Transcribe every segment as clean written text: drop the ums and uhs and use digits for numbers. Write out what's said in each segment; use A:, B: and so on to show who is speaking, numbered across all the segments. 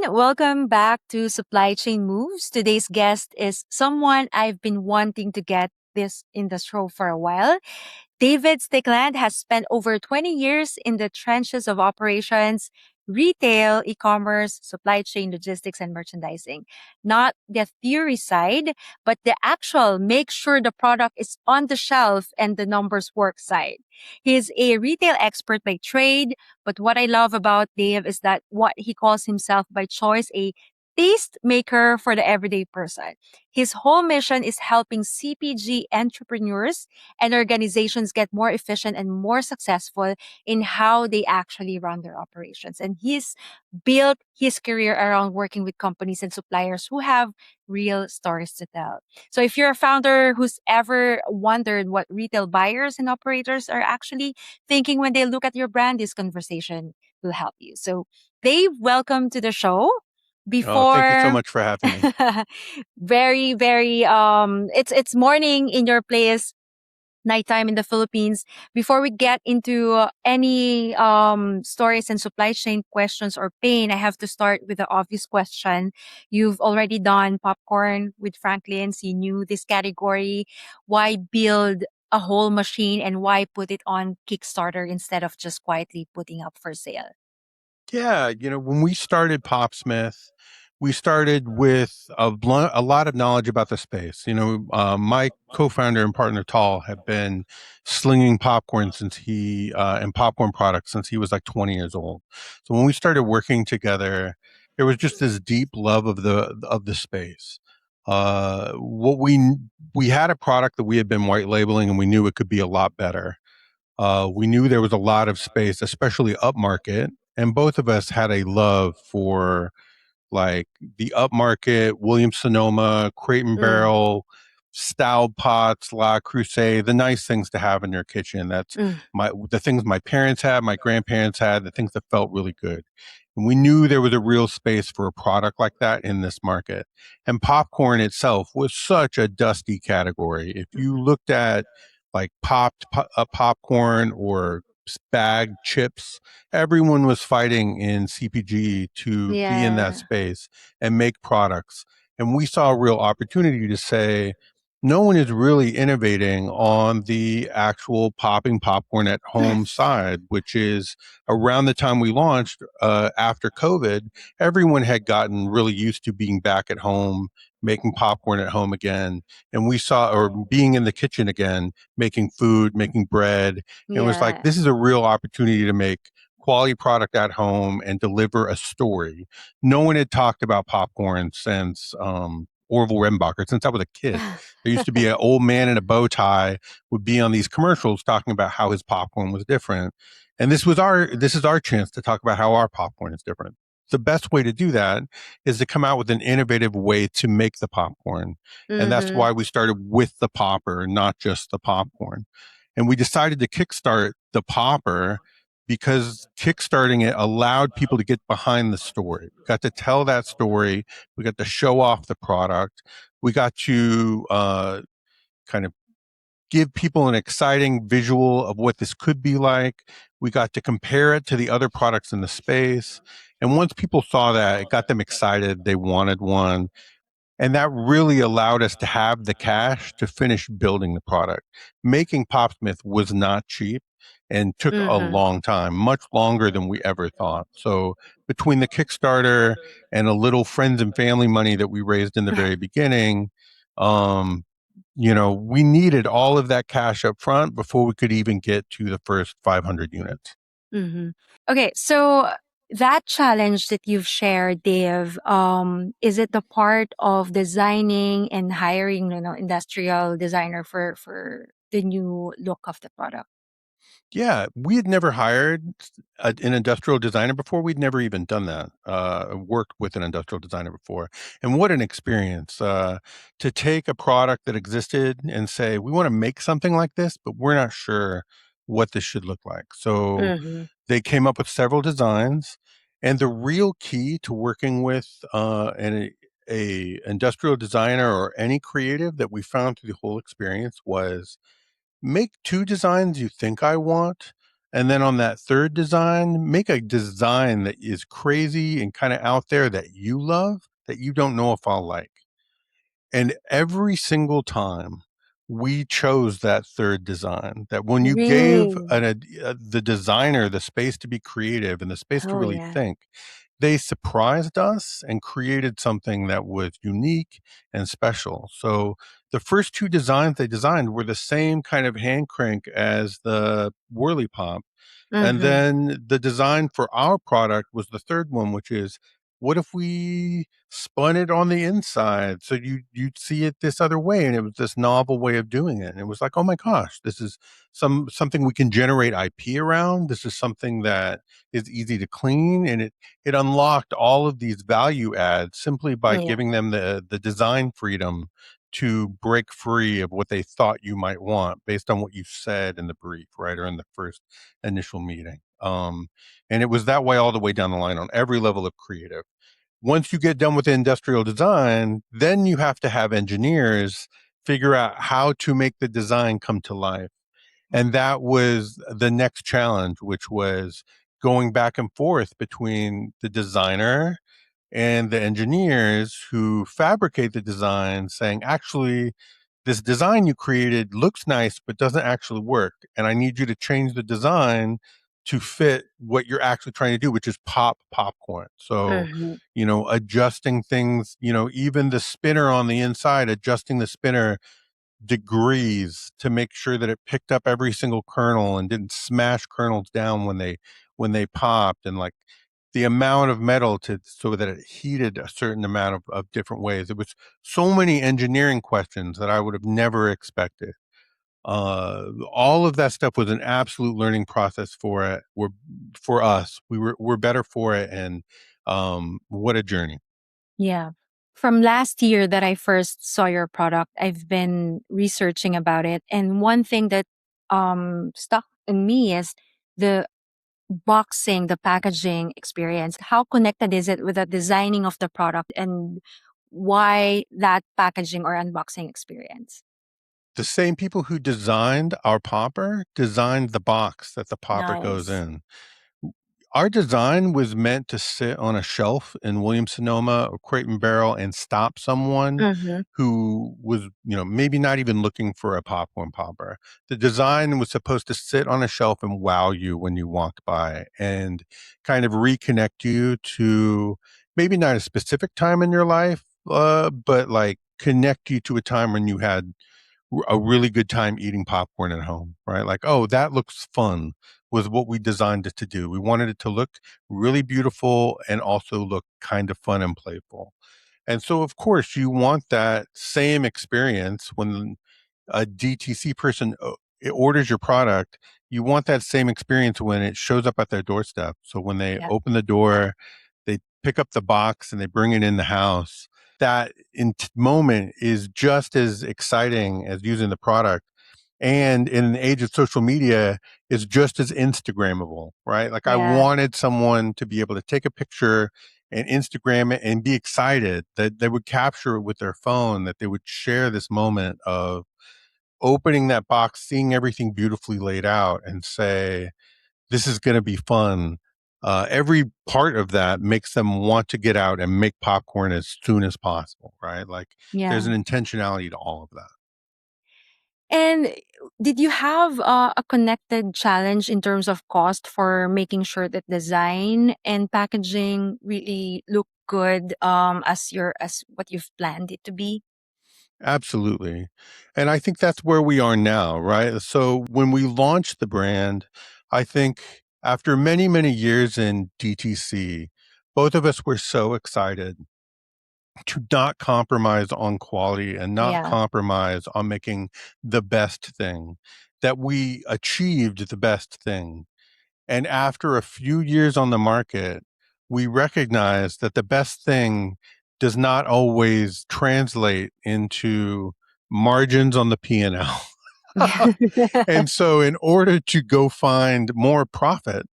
A: everyone. Welcome back to Supply Chain Moves. Today's guest is someone I've been wanting to get this in the show for a while. David Stickland has spent over 20 years in the trenches of operations, retail, e-commerce, supply chain logistics, and merchandising. Not the theory side, but the actual make sure the product is on the shelf and the numbers work side. He's a retail expert by trade, but what I love about Dave is that what he calls himself by choice a taste maker for the everyday person. His whole mission is helping CPG entrepreneurs and organizations get more efficient and more successful in how they actually run their operations. And he's built his career around working with companies and suppliers who have real stories to tell. So if you're a founder who's ever wondered what retail buyers and operators are actually thinking when they look at your brand, this conversation will help you. So Dave, welcome to the show.
B: Oh, thank you so
A: Before
B: much for having me.
A: very it's morning in your place, nighttime in the Philippines. Before we get into any stories and supply chain questions or pain, I have to start with the obvious question. You've already done popcorn with Franklin, so you knew this category. Why build a whole machine and why put it on Kickstarter instead of just quietly putting up for sale?
B: Yeah, when we started Popsmith, we started with a lot of knowledge about the space. My co-founder and partner Tal have been slinging popcorn and popcorn products since he was like 20 years old. So when we started working together, there was just this deep love of the space. What we had a product that we had been white labeling, and we knew it could be a lot better. We knew there was a lot of space, especially upmarket, and both of us had a love for like the upmarket, Williams Sonoma, Crate and
A: Mm,
B: Barrel, Stout Pots, La Crusade, the nice things to have in your kitchen. That's
A: mm,
B: the things my parents had, my grandparents had, the things that felt really good. And we knew there was a real space for a product like that in this market. And popcorn itself was such a dusty category. If you looked at like popcorn or bagged chips, everyone was fighting in CPG to be in that
A: yeah.
B: space and make products. And we saw a real opportunity to say, no one is really innovating on the actual popping popcorn at home side, which is around the time we launched after COVID. Everyone had gotten really used to being back at home, making popcorn at home again. And we saw, or being in the kitchen again, making food, making bread. And it was like,
A: Yeah.
B: this is a real opportunity to make quality product at home and deliver a story. No one had talked about popcorn since Orville Redenbacher, since I was a kid. There used to be an old man in a bow tie would be on these commercials talking about how his popcorn was different. And this is our chance to talk about how our popcorn is different. The best way to do that is to come out with an innovative way to make the popcorn. And that's
A: Mm-hmm.
B: why we started with the popper, not just the popcorn. And we decided to kickstart the popper because kickstarting it allowed people to get behind the story. We got to tell that story. We got to show off the product. We got to kind of give people an exciting visual of what this could be like. We got to compare it to the other products in the space. And once people saw that, it got them excited. They wanted one. And that really allowed us to have the cash to finish building the product. Making Popsmith was not cheap and took a
A: Mm-hmm.
B: long time, much longer than we ever thought. So between the Kickstarter and a little friends and family money that we raised in the very beginning, um, we needed all of that cash up front before we could even get to the first 500 units.
A: Mm-hmm. Okay, so that challenge that you've shared, Dave, is it the part of designing and hiring, industrial designer for the new look of the product?
B: Yeah, we had never hired an industrial designer before. We'd never even done that, worked with an industrial designer before. And what an experience to take a product that existed and say, we want to make something like this, but we're not sure what this should look like. So
A: Mm-hmm.
B: they came up with several designs. And the real key to working with a industrial designer or any creative that we found through the whole experience was make two designs you think I want, And then on that third design, make a design that is crazy and kind of out there that you love that you don't know if I'll like. And every single time we chose that third design, that when you gave
A: Really?
B: the designer the space to be creative and the space to
A: Oh,
B: really
A: yeah.
B: think, they surprised us and created something that was unique and special. So the first two designs they designed were the same kind of hand crank as the Whirly Pop, and
A: Mm-hmm.
B: then the design for our product was the third one, which is, what if we spun it on the inside so you'd see it this other way? And it was this novel way of doing it. And it was like, oh my gosh, this is something we can generate IP around. This is something that is easy to clean. And it unlocked all of these value adds simply by
A: Yeah.
B: giving them the design freedom to break free of what they thought you might want based on what you said in the brief, right? Or in the first initial meeting. And it was that way all the way down the line on every level of creative. Once you get done with industrial design, then you have to have engineers figure out how to make the design come to life. And that was the next challenge, which was going back and forth between the designer and the engineers who fabricate the design, saying, actually, this design you created looks nice, but doesn't actually work. And I need you to change the design to fit what you're actually trying to do, which is pop popcorn. So,
A: Mm-hmm.
B: adjusting things, even the spinner on the inside, adjusting the spinner degrees to make sure that it picked up every single kernel and didn't smash kernels down when they popped, and like the amount of metal to so that it heated a certain amount of different ways. It was so many engineering questions that I would have never expected. All of that stuff was an absolute learning process for us. We're better for it, and what a journey.
A: Yeah. From last year that I first saw your product, I've been researching about it. And one thing that stuck in me is the boxing, the packaging experience. How connected is it with the designing of the product, and why that packaging or unboxing experience?
B: The same people who designed our popper designed the box that the popper goes
A: Nice.
B: in. Our design was meant to sit on a shelf in Williams Sonoma or Crate and Barrel and stop someone
A: Mm-hmm.
B: who was, maybe not even looking for a popcorn popper. The design was supposed to sit on a shelf and wow you when you walked by and kind of reconnect you to maybe not a specific time in your life, but like connect you to a time when you had a really good time eating popcorn at home, right? Like, oh, that looks fun was what we designed it to do. We wanted it to look really beautiful and also look kind of fun and playful. And so, of course, you want that same experience when a DTC person orders your product. You want that same experience when it shows up at their doorstep. So when they
A: Yeah.
B: open the door, they pick up the box and they bring it in the house. That moment is just as exciting as using the product. And in an age of social media, is just as Instagrammable, right? Like I
A: Yeah.
B: wanted someone to be able to take a picture and Instagram it and be excited that they would capture it with their phone, that they would share this moment of opening that box, seeing everything beautifully laid out, and say, this is going to be fun. Every part of that makes them want to get out and make popcorn as soon as possible, right? Like there's
A: Yeah.
B: an intentionality to all of that.
A: And did you have a connected challenge in terms of cost for making sure that design and packaging really look good as what you've planned it to be?
B: Absolutely. And I think that's where we are now, right? So when we launched the brand, I think after many, many years in DTC, both of us were so excited to not compromise on quality and not
A: Yeah.
B: compromise on making the best thing, that we achieved the best thing. And after a few years on the market, we recognized that the best thing does not always translate into margins on the P&L.
A: Yeah.
B: And so in order to go find more profit,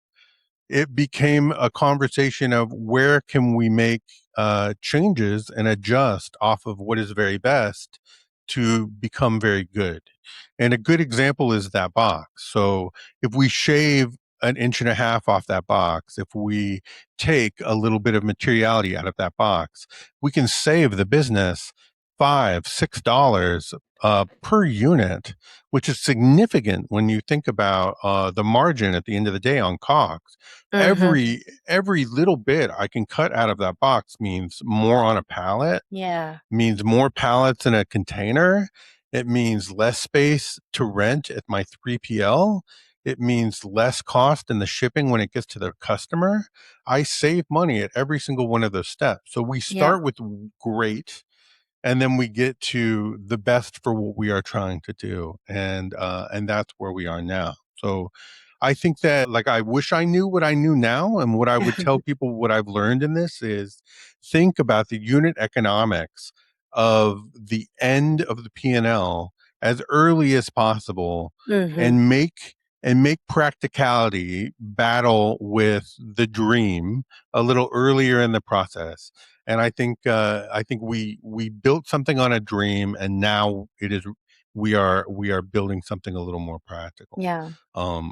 B: it became a conversation of where can we make changes and adjust off of what is very best to become very good. And a good example is that box. So if we shave an inch and a half off that box, if we take a little bit of materiality out of that box, we can save the business $5, $6 per unit, which is significant when you think about the margin at the end of the day on cogs.
A: Mm-hmm.
B: Every little bit I can cut out of that box means more on a pallet,
A: Yeah.
B: means more pallets in a container. It means less space to rent at my 3PL. It means less cost in the shipping when it gets to the customer. I save money at every single one of those steps. So we
A: Yeah.
B: start with great, and then we get to the best for what we are trying to do, and that's where we are now. So I think that, like, I wish I knew what I knew now, and what I would tell people, what I've learned in this is, think about the unit economics of the end of the P&L as early as possible,
A: Mm-hmm.
B: and make practicality battle with the dream a little earlier in the process. And I think we built something on a dream, and now we are building something a little more practical
A: Yeah.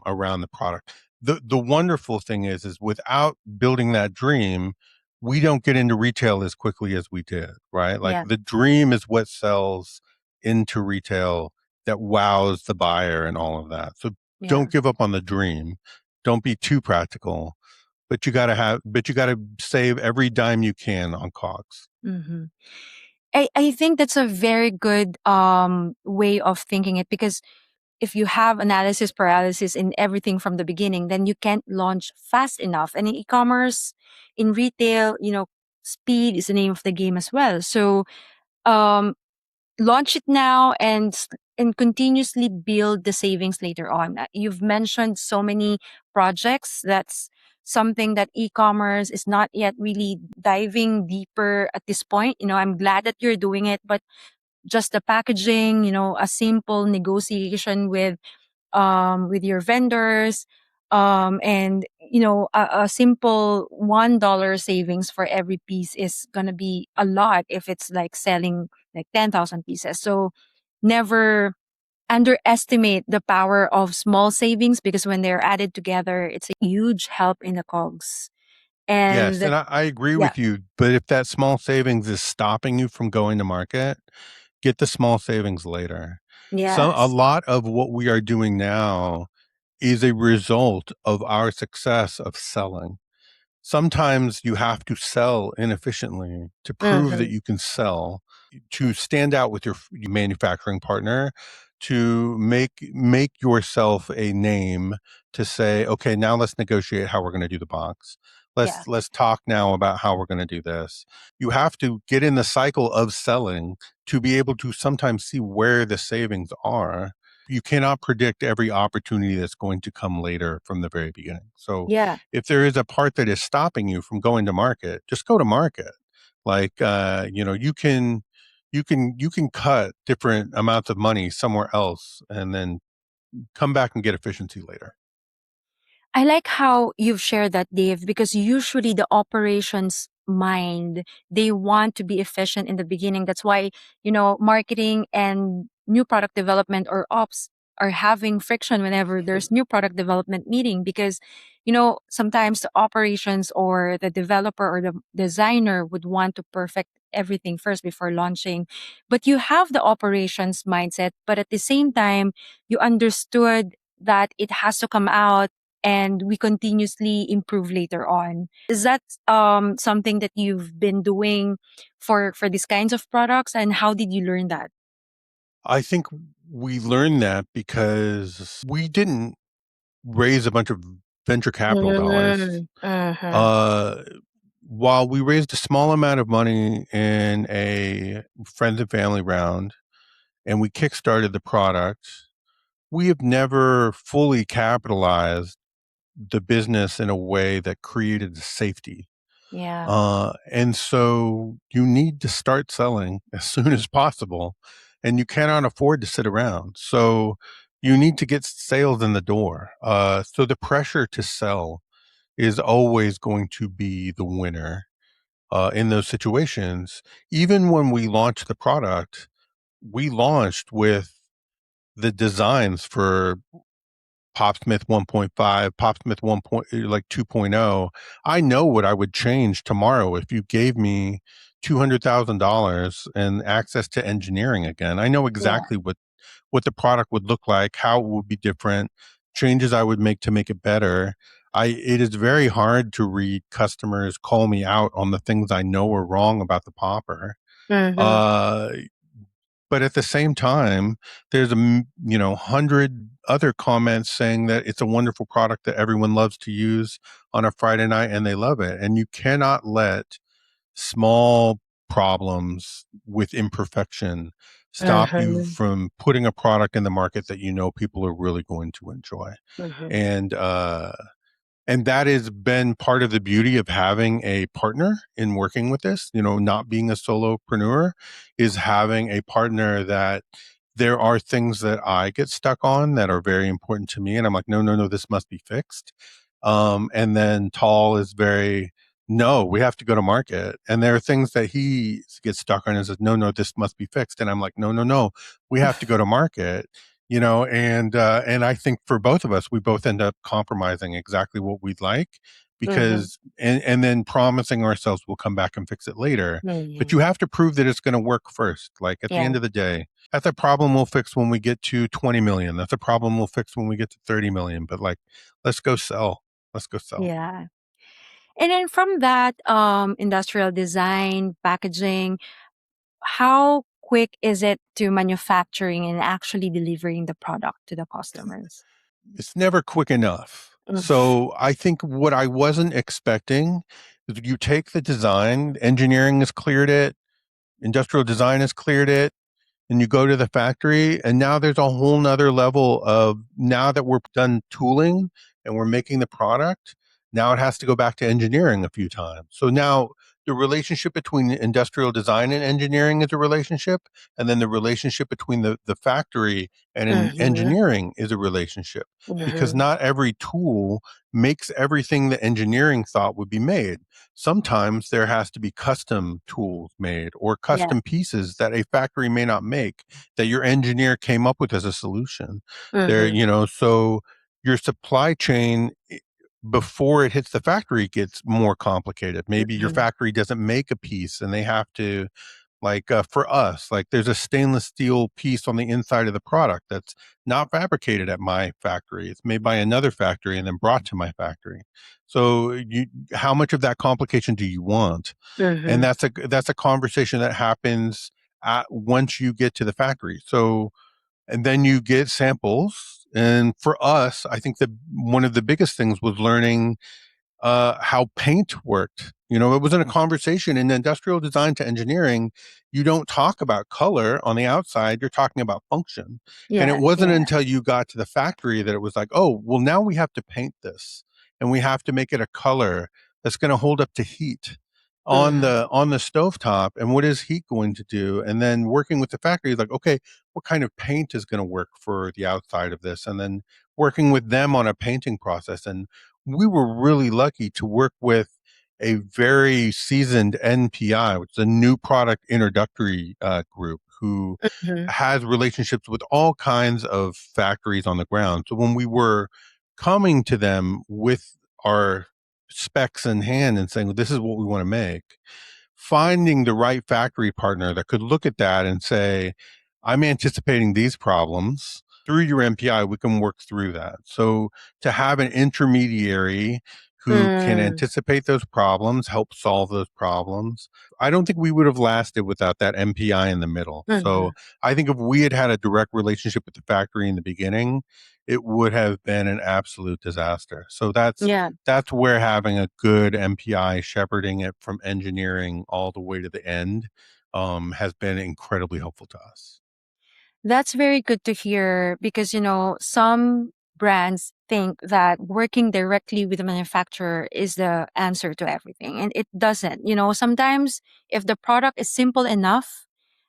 B: around the product. The wonderful thing is without building that dream, we don't get into retail as quickly as we did, right? Like,
A: Yeah.
B: the dream is what sells into retail, that wows the buyer and all of that. So
A: Yeah.
B: don't give up on the dream. Don't be too practical, but you gotta save every dime you can on cogs.
A: Mm-hmm. I think that's a very good way of thinking it, because if you have analysis paralysis in everything from the beginning, then you can't launch fast enough. And in e-commerce, in retail, speed is the name of the game as well. So um, launch it now, and continuously build the savings later on. You've mentioned so many projects. That's something that e-commerce is not yet really diving deeper at this point. I'm glad that you're doing it, but just the packaging, a simple negotiation with your vendors, and a simple $1 savings for every piece is gonna be a lot if it's like selling like 10,000 pieces. So never underestimate the power of small savings, because when they're added together, it's a huge help in the cogs.
B: Yes,
A: And
B: and I agree
A: yeah.
B: with you, but if that small savings is stopping you from going to market, get the small savings later. A
A: Yes.
B: lot of what we are doing now is a result of our success of selling. Sometimes you have to sell inefficiently to prove that
A: Mm-hmm.
B: you can sell, to stand out with your manufacturing partner, to make yourself a name, to say, okay, now let's negotiate how we're going to do the box.
A: Yeah.
B: Let's talk now about how we're going to do this. You have to get in the cycle of selling to be able to sometimes see where the savings are. You cannot predict every opportunity that's going to come later from the very beginning. So
A: Yeah.
B: if there is a part that is stopping you from going to market, just go to market. Like, you can cut different amounts of money somewhere else, and then come back and get efficiency later.
A: I like how you've shared that, Dave, because usually the operations mind, they want to be efficient in the beginning. That's why, marketing and new product development or ops are having friction whenever there's new product development meeting, because, sometimes the operations or the developer or the designer would want to perfect everything first before launching. But you have the operations mindset, but at the same time, you understood that it has to come out and we continuously improve later on. Is that something that you've been doing for these kinds of products, and how did you learn that?
B: I think we learned that because we didn't raise a bunch of venture capital dollars.
A: Mm, uh-huh.
B: Uh, while we raised a small amount of money in a friends and family round, and we kickstarted the product, we have never fully capitalized the business in a way that created safety.
A: Yeah.
B: And so you need to start selling as soon as possible, and you cannot afford to sit around. So you need to get sales in the door. So the pressure to sell is always going to be the winner in those situations. Even when we launched the product, we launched with the designs for Popsmith 1.5, Popsmith 1. Like 2.0. I know what I would change tomorrow if you gave me $200,000 and access to engineering again. I know
A: Yeah.
B: exactly what the product would look like, how it would be different, changes I would make to make it better. It is very hard to read customers call me out on the things I know are wrong about the popper.
A: Mm-hmm.
B: Uh, but at the same time, there's 100 other comments saying that it's a wonderful product that everyone loves to use on a Friday night and they love it. And you cannot let small problems with imperfection stop you
A: Mm-hmm.
B: from putting a product in the market that you know people are really going to enjoy.
A: Mm-hmm.
B: And and that has been part of the beauty of having a partner in working with this, not being a solopreneur, is having a partner that there are things that I get stuck on that are very important to me. And I'm like, no, no, no, this must be fixed. And then Tall is very, no, we have to go to market. And there are things that he gets stuck on and says, no, no, this must be fixed. And I'm like, no, no, no, we have to go to market. And I think for both of us, we both end up compromising exactly what we'd like,
A: Mm-hmm.
B: because and then promising ourselves we'll come back and fix it later. But
A: Mm-hmm.
B: you have to prove that it's going to work first. Like at the
A: Yeah.
B: end of the day, that's a problem we'll fix when we get to 20 million. That's a problem we'll fix when we get to 30 million. But like, let's go sell. Let's go sell.
A: Yeah. And then from that industrial design, packaging, how quick is it to manufacturing and actually delivering the product to the customers?
B: It's never quick enough.
A: Mm.
B: So I think what I wasn't expecting is you take the design, engineering has cleared it, industrial design has cleared it, and you go to the factory, and now there's a whole nother level of, now that we're done tooling and we're making the product, now it has to go back to engineering a few times. So now the relationship between industrial design and engineering is a relationship, and then the relationship between the factory and
A: Mhm.
B: engineering is a relationship, because
A: Mhm.
B: not every tool makes everything that engineering thought would be made. Sometimes there has to be custom tools made or
A: Yeah.
B: custom pieces that a factory may not make, that your engineer came up with as a solution.
A: Mhm.
B: So your supply chain, before it hits the factory, gets more complicated. Maybe your
A: Mhm.
B: factory doesn't make a piece and they have to, like, for us, like, there's a stainless steel piece on the inside of the product that's not fabricated at my factory. It's made by another factory and then brought to my factory. So how much of that complication do you want? And
A: Mhm.
B: that's a conversation that happens once you get to the factory. So, and then you get samples. And for us, I think that one of the biggest things was learning how paint worked. It was in a conversation in industrial design to engineering. You don't talk about color on the outside, you're talking about function. And it
A: Yes,
B: wasn't
A: yeah.
B: until you got to the factory that it was like, oh, well, now we have to paint this and we have to make it a color that's going to hold up to heat
A: Mhm.
B: on the stovetop. And what is heat going to do? And then working with the factory, like, okay, what kind of paint is going to work for the outside of this? And then working with them on a painting process. And we were really lucky to work with a very seasoned NPI, which is a new product introductory group, who
A: Mhm.
B: has relationships with all kinds of factories on the ground. So when we were coming to them with our specs in hand and saying, this is what we want to make, finding the right factory partner that could look at that and say, I'm anticipating these problems. Through your MPI, we can work through that. So to have an intermediary who can
A: Mm.
B: anticipate those problems, help solve those problems, I don't think we would have lasted without that MPI in the middle. So
A: Mhm.
B: I think if we had had a direct relationship with the factory in the beginning, it would have been an absolute disaster. So
A: Yeah.
B: that's where having a good MPI shepherding it from engineering all the way to the end has been incredibly helpful to us.
A: That's very good to hear because, some brands think that working directly with the manufacturer is the answer to everything, and it doesn't. Sometimes if the product is simple enough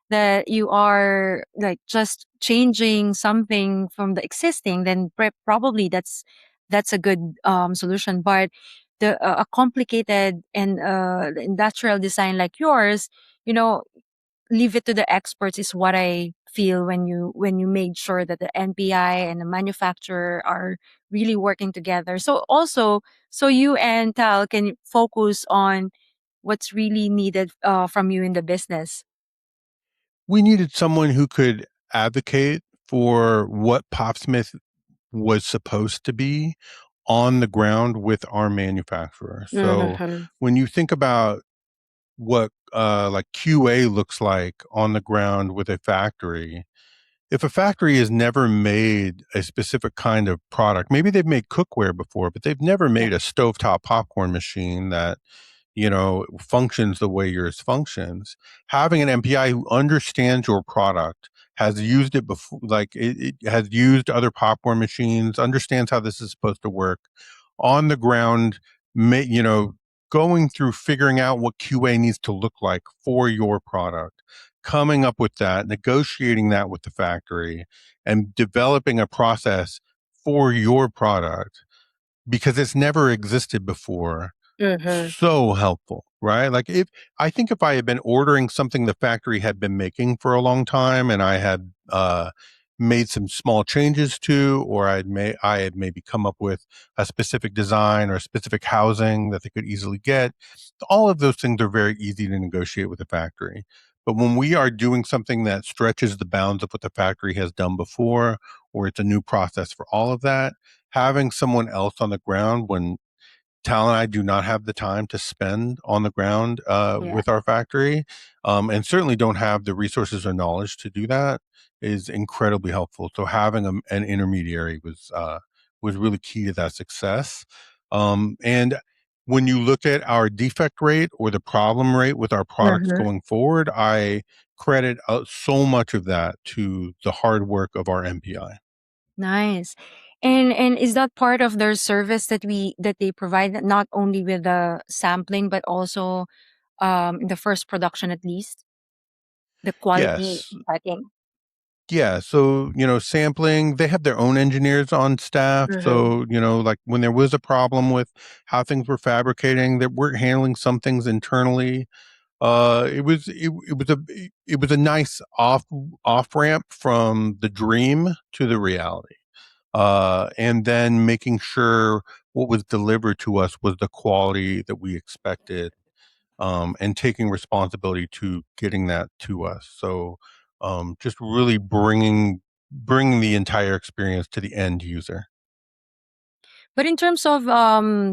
A: that you are like just changing something from the existing, then probably that's a good solution. But a complicated and industrial design like yours, you know, leave it to the experts is what I feel when you made sure that the NPI and the manufacturer are really working together. So also, so you and Tal can focus on what's really needed from you in the business.
B: We needed someone who could advocate for what Popsmith was supposed to be on the ground with our manufacturer. So
A: Mhm.
B: when you think about what like QA looks like on the ground with a factory, if a factory has never made a specific kind of product, maybe they've made cookware before, but they've never
A: Yeah.
B: made a stovetop popcorn machine that, functions the way yours functions. Having an MPI who understands your product, has used it before, like it has used other popcorn machines, understands how this is supposed to work on the ground, going through figuring out what QA needs to look like for your product, coming up with that, negotiating that with the factory, and developing a process for your product because it's never existed before.
A: Mhm.
B: So helpful, right? Like if I had been ordering something the factory had been making for a long time and I had made some small changes to, or I had maybe come up with a specific design or a specific housing that they could easily get, all of those things are very easy to negotiate with the factory. But when we are doing something that stretches the bounds of what the factory has done before, or it's a new process for all of that, having someone else on the ground when Tal and I do not have the time to spend on the ground
A: Yeah.
B: with our factory, and certainly don't have the resources or knowledge to do that, is incredibly helpful. So having an intermediary was really key to that success. And when you look at our defect rate or the problem rate with our products
A: Mhm.
B: going forward, I credit so much of that to the hard work of our MPI.
A: Nice. And is that part of their service that they provide, not only with the sampling but also in the first production at least, the quality
B: Yes.
A: checking?
B: Yeah, so, sampling, they have their own engineers on staff.
A: Mhm.
B: So, like when there was a problem with how things were fabricating, that we're handling some things internally. It was a nice off ramp from the dream to the reality. And then making sure what was delivered to us was the quality that we expected, and taking responsibility to getting that to us. So just really bringing the entire experience to the end user.
A: But in terms of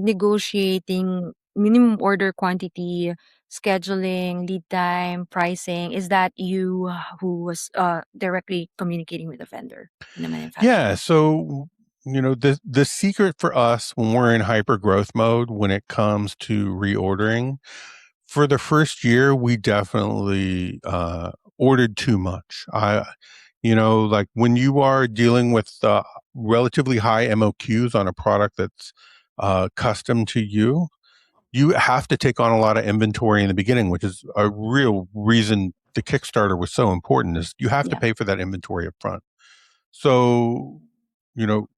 A: negotiating minimum order quantity, scheduling, lead time, pricing, is that you who was directly communicating with the vendor and the
B: Yeah.
A: manufacturer?
B: So the secret for us when we're in hyper growth mode when it comes to reordering, for the first year we definitely ordered too much. Like when you are dealing with relatively high MOQs on a product that's custom to you, you have to take on a lot of inventory in the beginning, which is a real reason the Kickstarter was so important, is you have to
A: Yeah.
B: pay for that inventory up front. So, you know,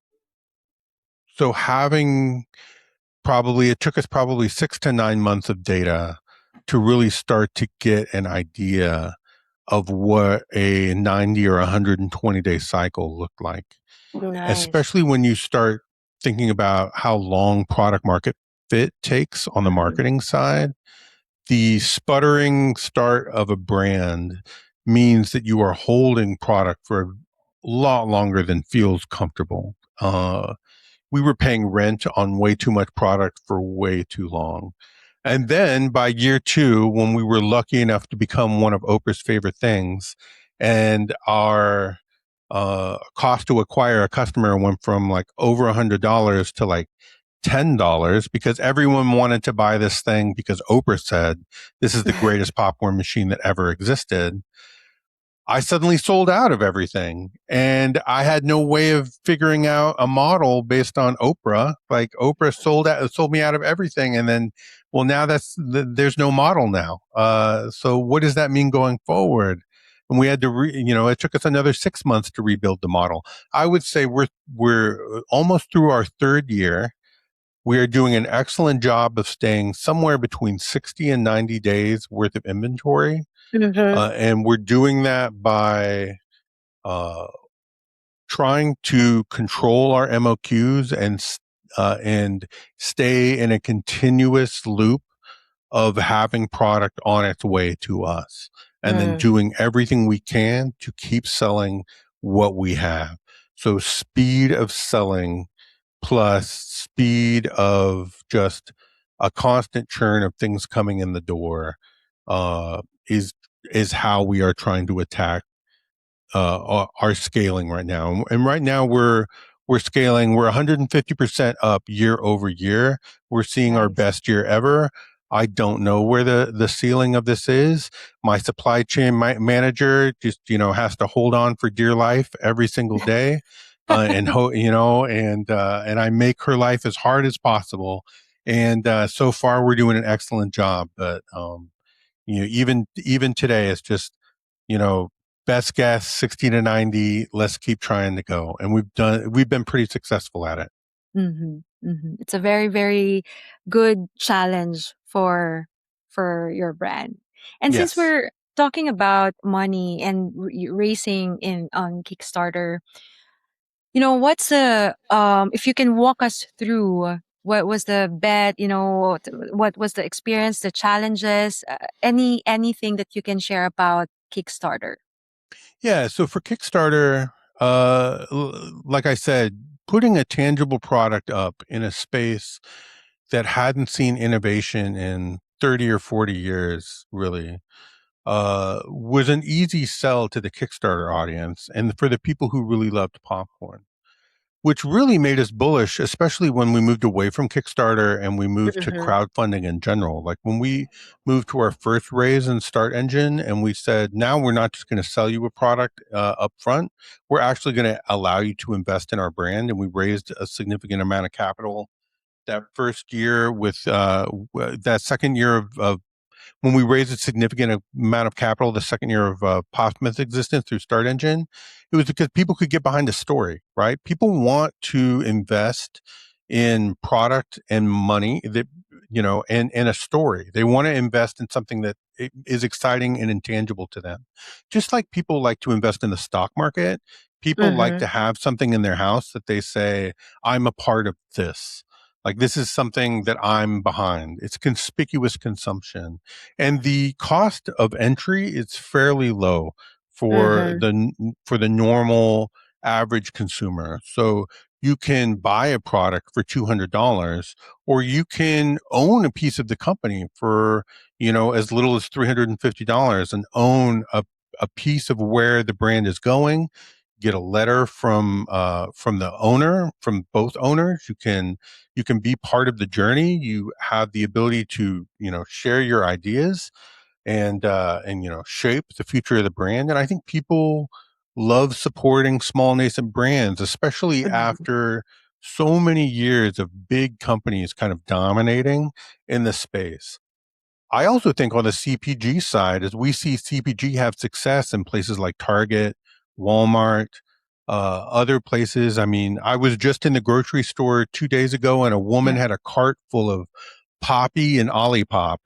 B: so having probably, it took us probably 6 to 9 months of data to really start to get an idea of what a 90 or 120-day cycle looked like,
A: Nice.
B: especially when you start thinking about how long product market fit takes on the
A: Mhm.
B: marketing side. The sputtering start of a brand means that you are holding product for a lot longer than feels comfortable. We were paying rent on way too much product for way too long. And then by year two, when we were lucky enough to become one of Oprah's favorite things, and our cost to acquire a customer went from like over $100 to like $10 because everyone wanted to buy this thing because Oprah said this is the greatest popcorn machine that ever existed. I suddenly sold out of everything and I had no way of figuring out a model based on Oprah. Like Oprah sold me out of everything. And then, well, now there's no model now. So what does that mean going forward? And we had to, it took us another 6 months to rebuild the model. I would say we're almost through our third year. We are doing an excellent job of staying somewhere between 60 and 90 days worth of inventory,
A: Mhm.
B: and we're doing that by uh, trying to control our MOQs and stay in a continuous loop of having product on its way to us, and then
A: Mm.
B: doing everything we can to keep selling what we have. So speed of selling plus speed of just a constant churn of things coming in the door uh, is is how we are trying to attack our scaling right now. And right now we're scaling. We're 150% up year over year. We're seeing our
A: Nice.
B: best year ever. I don't know where the ceiling of this is. My supply chain manager just has to hold on for dear life every single day, and I make her life as hard as possible. And so far, we're doing an excellent job. But even today, it's just you know, best guess 60 to 90. Let's keep trying to go. And we've been pretty successful at it.
A: It's a very, very good challenge for your brand. And since
B: Yes.
A: we're talking about money and racing in on Kickstarter, what's the if you can walk us through what was the bet, what was the experience, the challenges, anything that you can share about Kickstarter.
B: Yeah. So for Kickstarter, like I said, putting a tangible product up in a space that hadn't seen innovation in 30 or 40 years really was an easy sell to the Kickstarter audience and for the people who really loved popcorn, which really made us bullish, especially when we moved away from Kickstarter and we moved to
A: Mm-hmm.
B: crowdfunding in general. Like when we moved to our first raise and start engine, and we said, now we're not just going to sell you a product up front, we're actually going to allow you to invest in our brand. And we raised a significant amount of capital that first year with that second year of when we raised a significant amount of capital the second year of Popsmith existence through Start Engine, it was because people could get behind a story, right? People want to invest in product and money that, and a story. They want to invest in something that is exciting and intangible to them. Just like people like to invest in the stock market, people like
A: Mm-hmm.
B: to have something in their house that they say, I'm a part of this. Like this is something that I'm behind. It's conspicuous consumption, and the cost of entry is fairly low for
A: Mm-hmm.
B: the normal average consumer. So you can buy a product for $200, or you can own a piece of the company for as little as $350 and own a piece of where the brand is going. Get a letter from the owner, from both owners. You can be part of the journey. You have the ability to share your ideas and shape the future of the brand. And I think people love supporting small nascent brands, especially
A: Mm-hmm.
B: after so many years of big companies kind of dominating in the space. I also think on the CPG side, as we see CPG have success in places like Target, Walmart, other places. I mean, I was just in the grocery store 2 days ago, and a woman
A: Yeah.
B: had a cart full of Poppy and Olipop.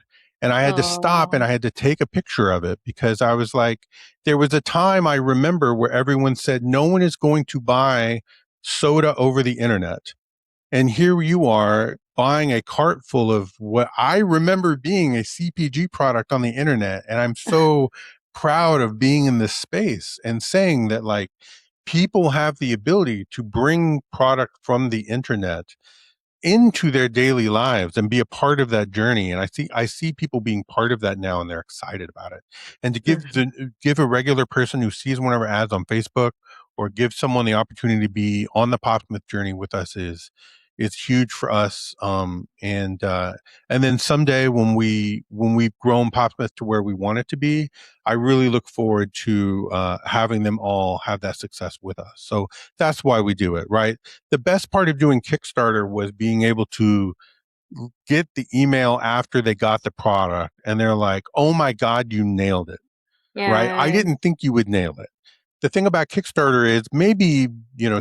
B: And I had to stop and
A: Oh.
B: I had to take a picture of it because I was like, there was a time I remember where everyone said, no one is going to buy soda over the internet. And here you are buying a cart full of what I remember being a CPG product on the internet. And I'm so proud of being in this space and saying that, like, people have the ability to bring product from the internet into their daily lives and be a part of that journey. And I see people being part of that now, and they're excited about it. And to
A: Mhm.
B: give a regular person who sees one of our ads on Facebook, or give someone the opportunity to be on the Popsmith journey with us, is huge for us. And then someday when we've grown Popsmith to where we want it to be, I really look forward to having them all have that success with us. So that's why we do it, right? The best part of doing Kickstarter was being able to get the email after they got the product and they're like, oh my God, you nailed it, right? I
A: Yeah.
B: didn't think you would nail it. The thing about Kickstarter is maybe,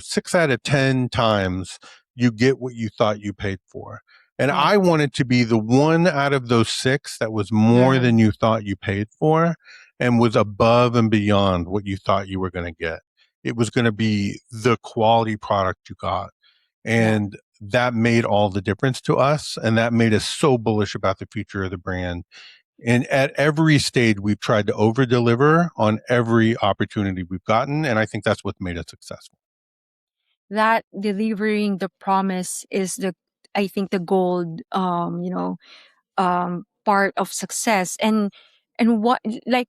B: 6 out of 10 times you get what you thought you paid for. And
A: Yeah.
B: I wanted to be the one out of those six that was more
A: Mhm.
B: than you thought you paid for and was above and beyond what you thought you were going to get. it was going to be the quality product you got.
A: Yeah.
B: And that made all the difference to us. And that made us so bullish about the future of the brand. And at every stage, we've tried to over deliver on every opportunity we've gotten. And I think that's what made us successful.
A: That delivering the promise is the, I think, the gold, part of success. And what, like,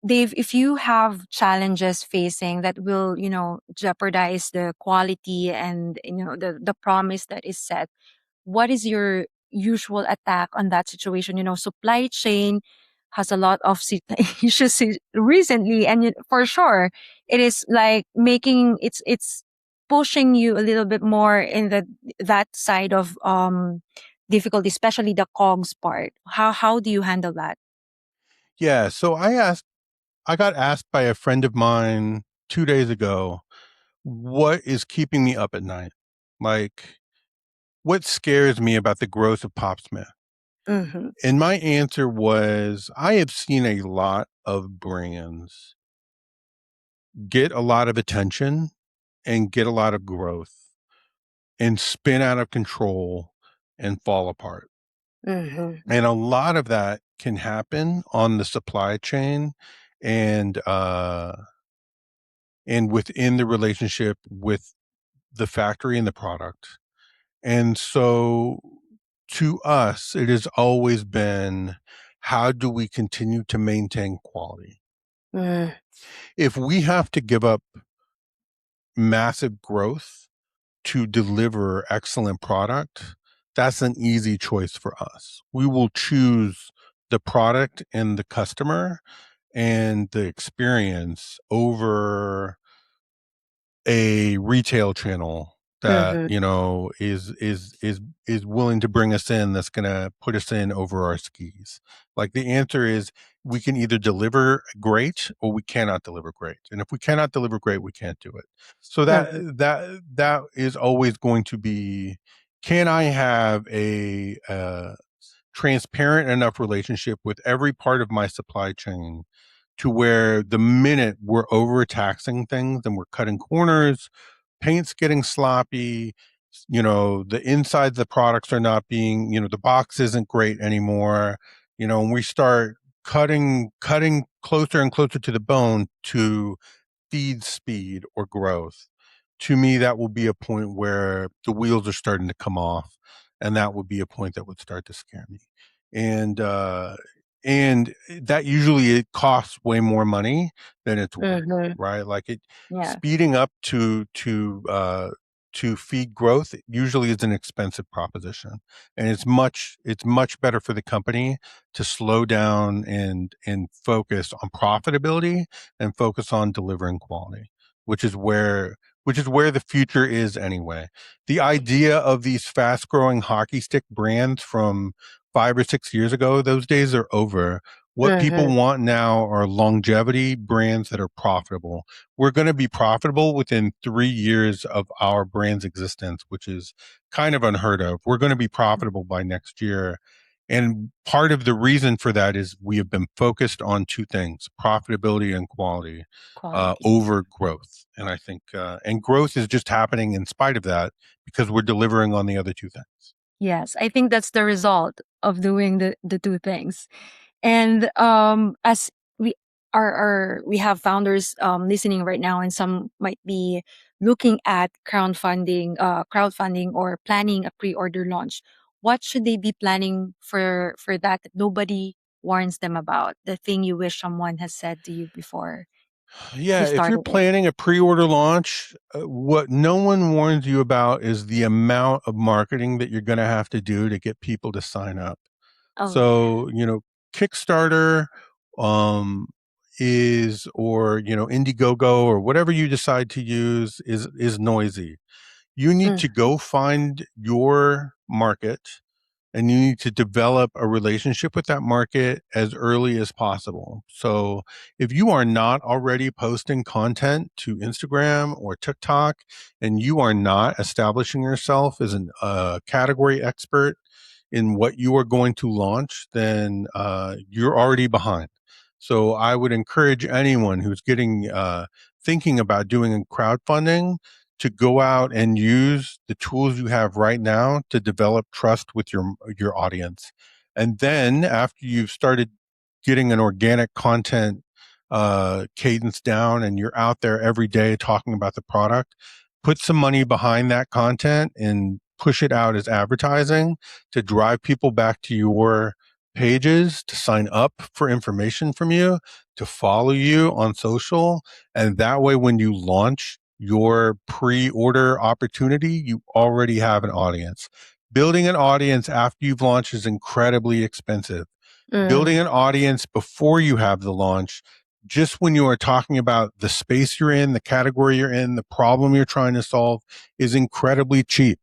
A: Dave, if you have challenges facing that will, jeopardize the quality and, the promise that is set, what is your usual attack on that situation? Supply chain has a lot of issues recently, and for sure, it is like making it's pushing you a little bit more in that side of difficulty, especially the cogs part. How do you handle that?
B: Yeah. So I got asked by a friend of mine 2 days ago, what is keeping me up at night? Like, what scares me about the growth of Popsmith?
A: Mm-hmm.
B: And my answer was, I have seen a lot of brands get a lot of attention and get a lot of growth and spin out of control and fall apart.
A: Mm-hmm.
B: And a lot of that can happen on the supply chain and within the relationship with the factory and the product. And so to us, it has always been, how do we continue to maintain quality?
A: Mm-hmm.
B: If we have to give up massive growth to deliver excellent product, that's an easy choice for us. We will choose the product and the customer and the experience over a retail channel that
A: Mm-hmm.
B: is willing to bring us in, that's going to put us in over our skis. Like, the answer is, we can either deliver great or we cannot deliver great, and if we cannot deliver great, we can't do it. So that is always going to be, can I have a transparent enough relationship with every part of my supply chain to where the minute we're overtaxing things and we're cutting corners, paint's getting sloppy, the insides of the products are not being, the box isn't great anymore, and we start cutting closer and closer to the bone to feed speed or growth. To me, that will be a point where the wheels are starting to come off, and that would be a point that would start to scare me. And and that usually, it costs way more money than it's worth,
A: Mm-hmm.
B: right? Like, it
A: Yeah.
B: speeding up to feed growth usually is an expensive proposition, and it's much better for the company to slow down and focus on profitability and focus on delivering quality, which is where the future is anyway. The idea of these fast growing hockey stick brands from 5 or 6 years ago, those days are over. What people
A: Mm-hmm.
B: want now are longevity brands that are profitable. We're going to be profitable within 3 years of our brand's existence, which is kind of unheard of. We're going to be profitable by next year. And part of the reason for that is we have been focused on two things: profitability and quality,
A: Quality.
B: over growth. And I think, and growth is just happening in spite of that, because we're delivering on the other two things.
A: Yes, I think that's the result of doing the two things. And as we we have founders listening right now, and some might be looking at crowdfunding or planning a pre-order launch. What should they be planning for that nobody warns them about? The thing you wish someone has said to you before
B: Yeah,
A: you
B: if you're
A: started it.
B: planning a pre-order launch, what no one warns you about is the amount of marketing that you're going to have to do to get people to sign up.
A: Oh yeah.
B: So, Kickstarter um is, or Indiegogo, or whatever you decide to use, is noisy. You need
A: Mm,
B: to go find your market, and you need to develop a relationship with that market as early as possible. So if you are not already posting content to Instagram or TikTok, and you are not establishing yourself as a category expert in what you are going to launch, then you're already behind. So I would encourage anyone who's getting thinking about doing crowdfunding to go out and use the tools you have right now to develop trust with your audience. And then after you've started getting an organic content cadence down and you're out there every day talking about the product, put some money behind that content and push it out as advertising to drive people back to your pages, to sign up for information from you, to follow you on social. And that way, when you launch your pre-order opportunity, you already have an audience. Building an audience after you've launched is incredibly expensive. Building
A: Mm.
B: an audience before you have the launch, just when you are talking about the space you're in, the category you're in, the problem you're trying to solve, is incredibly cheap.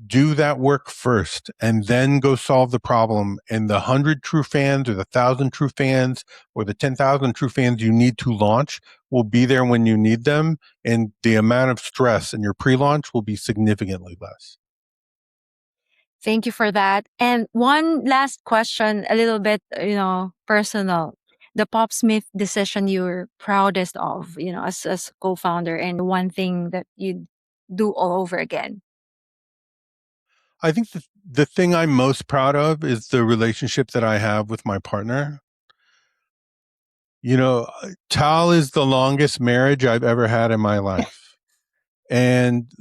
B: Do that work first and then go solve the problem. And the 100 true fans or the 1,000 true fans or the 10,000 true fans you need to launch will be there when you need them. And the amount of stress in your pre-launch will be significantly less.
A: Thank you for that. And one last question, a little bit, personal. The Popsmith decision you're proudest of, as co-founder, and the one thing that you'd do all over again.
B: I think the thing I'm most proud of is the relationship that I have with my partner. Tal is the longest marriage I've ever had in my life. And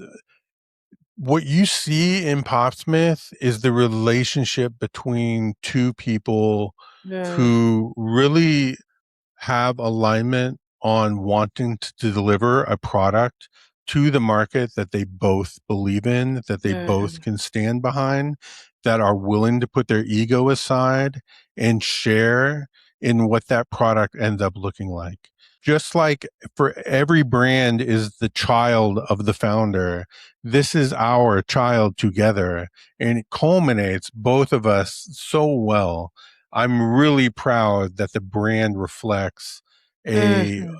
B: what you see in Popsmith is the relationship between two people
A: Mm,
B: who really have alignment on wanting to deliver a product to the market that they both believe in, that they both
A: mm,
B: can stand behind, that are willing to put their ego aside and share in what that product ends up looking like. Just like for every brand is the child of the founder, this is our child together. And it culminates both of us so well. I'm really proud that the brand reflects a
A: mhm,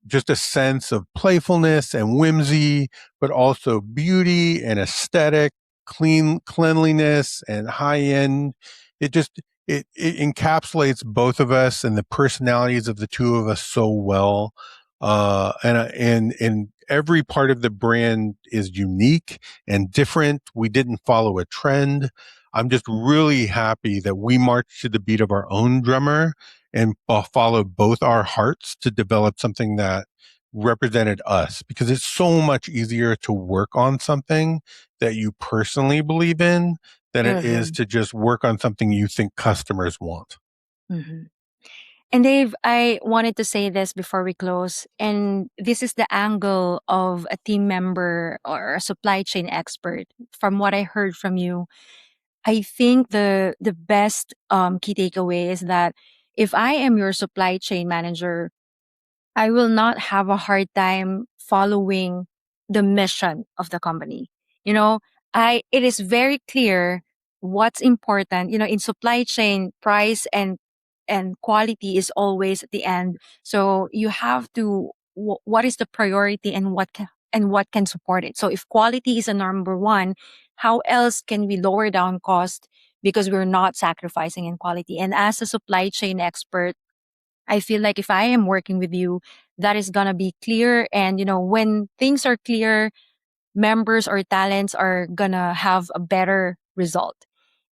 B: just a sense of playfulness and whimsy, but also beauty and aesthetic, cleanliness and high end. It just it encapsulates both of us and the personalities of the two of us so well. And every part of the brand is unique and different. We didn't follow a trend. I'm just really happy that we marched to the beat of our own drummer and follow both our hearts to develop something that represented us, because it's so much easier to work on something that you personally believe in than it is
A: mhm,
B: to just work on something you think customers want.
A: mhm. And Dave, I wanted to say this before we close. And this is the angle of a team member or a supply chain expert. From what I heard from you, I think the best key takeaway is that if I am your supply chain manager, I will not have a hard time following the mission of the company. You know, it is very clear what's important. In supply chain, price and quality is always at the end. So you have to what is the priority and what can support it. So if quality is a number one, how else can we lower down cost because we're not sacrificing in quality? And as a supply chain expert, I feel like if I am working with you, that is gonna be clear. And when things are clear, members or talents are gonna have a better result.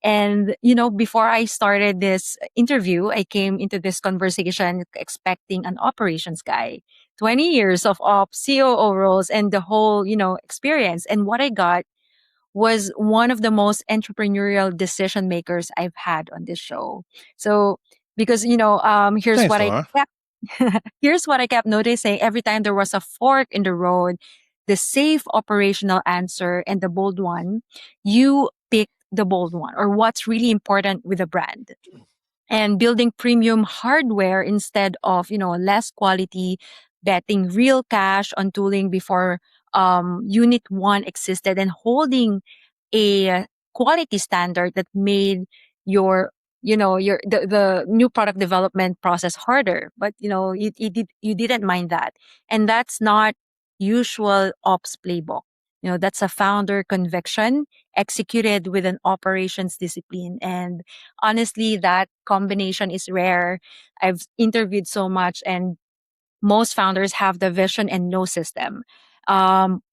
A: And before I started this interview, I came into this conversation expecting an operations guy, 20 years of ops, COO roles, and the whole experience. And what I got was one of the most entrepreneurial decision makers I've had on this show. So because here's
B: Thanks,
A: what I
B: Laura.
A: kept here's what I kept noticing every time there was a fork in the road, the safe operational answer and the bold one, you pick the bold one or what's really important with a brand, and building premium hardware instead of less quality, betting real cash on tooling before unit one existed, and holding a quality standard that made your the new product development process harder. But you didn't mind that, and that's not usual ops playbook. That's a founder conviction executed with an operations discipline. And honestly, that combination is rare. I've interviewed so much, and Most founders have the vision and no system.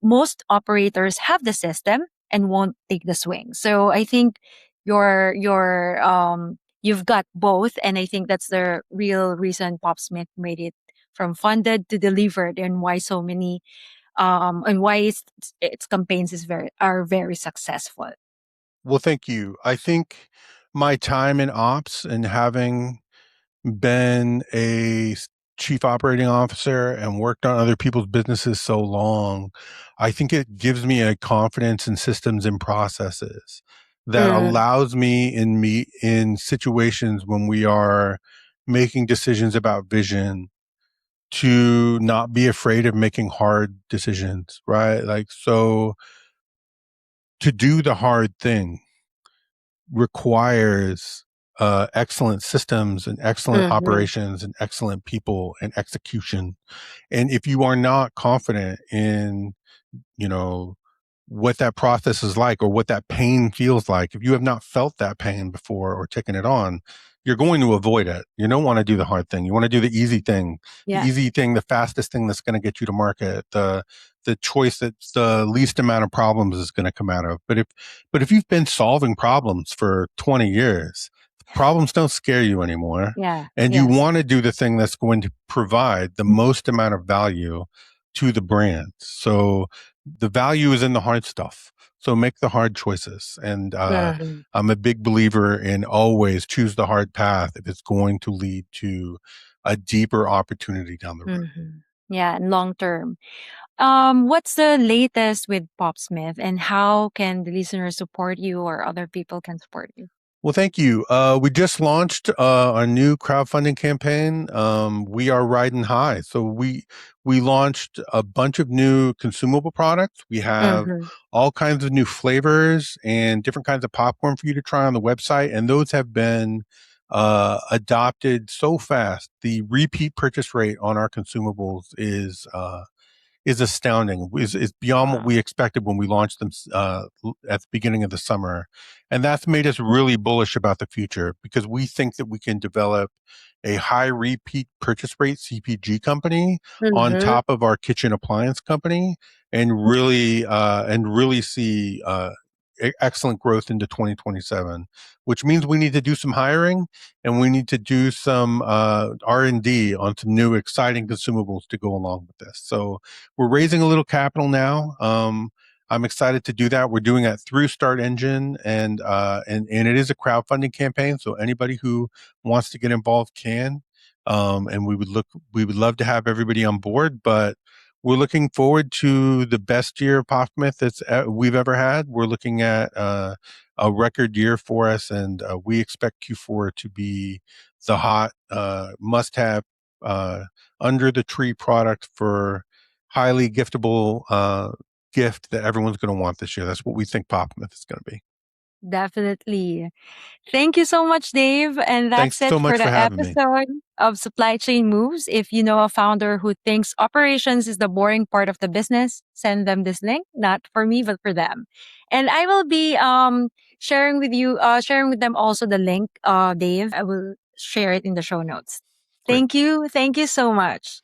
A: Most operators have the system and won't take the swing. So I think you've got both, and I think that's the real reason Popsmith made it from funded to delivered, and why so many and why its campaigns are very successful.
B: Well, thank you. I think my time in ops and having been chief operating officer and worked on other people's businesses so long, I think it gives me a confidence in systems and processes that
A: Mm,
B: allows me in situations when we are making decisions about vision to not be afraid of making hard decisions, right? Like, so to do the hard thing requires excellent systems and excellent
A: mhm.
B: operations and excellent people and execution. And if you are not confident in, you know, what that process is like or what that pain feels like, if you have not felt that pain before or taken it on, you're going to avoid it. You don't want to do the hard thing. You want to do the
A: Yeah.
B: easy thing, the fastest thing that's going to get you to market, the choice that's the least amount of problems is going to come out of. But if you've been solving problems for 20 years, problems don't scare you anymore.
A: Yeah.
B: And you
A: Yes.
B: want to do the thing that's going to provide the most amount of value to the brand. So the value is in the hard stuff. So make the hard choices. And
A: Mhm.
B: I'm a big believer in always choose the hard path if it's going to lead to a deeper opportunity down the road.
A: Mhm. Yeah, and long term. What's the latest with Popsmith, and how can the listeners support you or other people can support you?
B: Well, thank you. We just launched our new crowdfunding campaign. We are riding high, so we launched a bunch of new consumable products. We have
A: Mhm.
B: all kinds of new flavors and different kinds of popcorn for you to try on the website, and those have been adopted so fast. The repeat purchase rate on our consumables is astounding. Is beyond what
A: Wow.
B: we expected when we launched them at the beginning of the summer, and that's made us really bullish about the future because we think that we can develop a high repeat purchase rate CPG company on
A: Mhm.
B: top of our kitchen appliance company, and really see excellent growth into 2027, which means we need to do some hiring and we need to do some R&D on some new exciting consumables to go along with this. So we're raising a little capital now. I'm excited to do that. We're doing that through Start Engine, and it is a crowdfunding campaign. So anybody who wants to get involved can. And we would love to have everybody on board, but we're looking forward to the best year of Popsmith we've ever had. We're looking at a record year for us, and we expect Q4 to be the hot must-have uh, under the tree product for highly giftable gift that everyone's going to want this year. That's what we think Popmouth is going to be.
A: Definitely. Thank you so much, Dave. And
B: Thanks
A: that's it
B: so
A: for
B: much
A: the
B: for having me.
A: episode of Supply Chain Moves. If you know a founder who thinks operations is the boring part of the business, send them this link, not for me, but for them. And I will be sharing with them also the link, Dave. I will share it in the show notes.
B: Great.
A: Thank you. Thank you so much.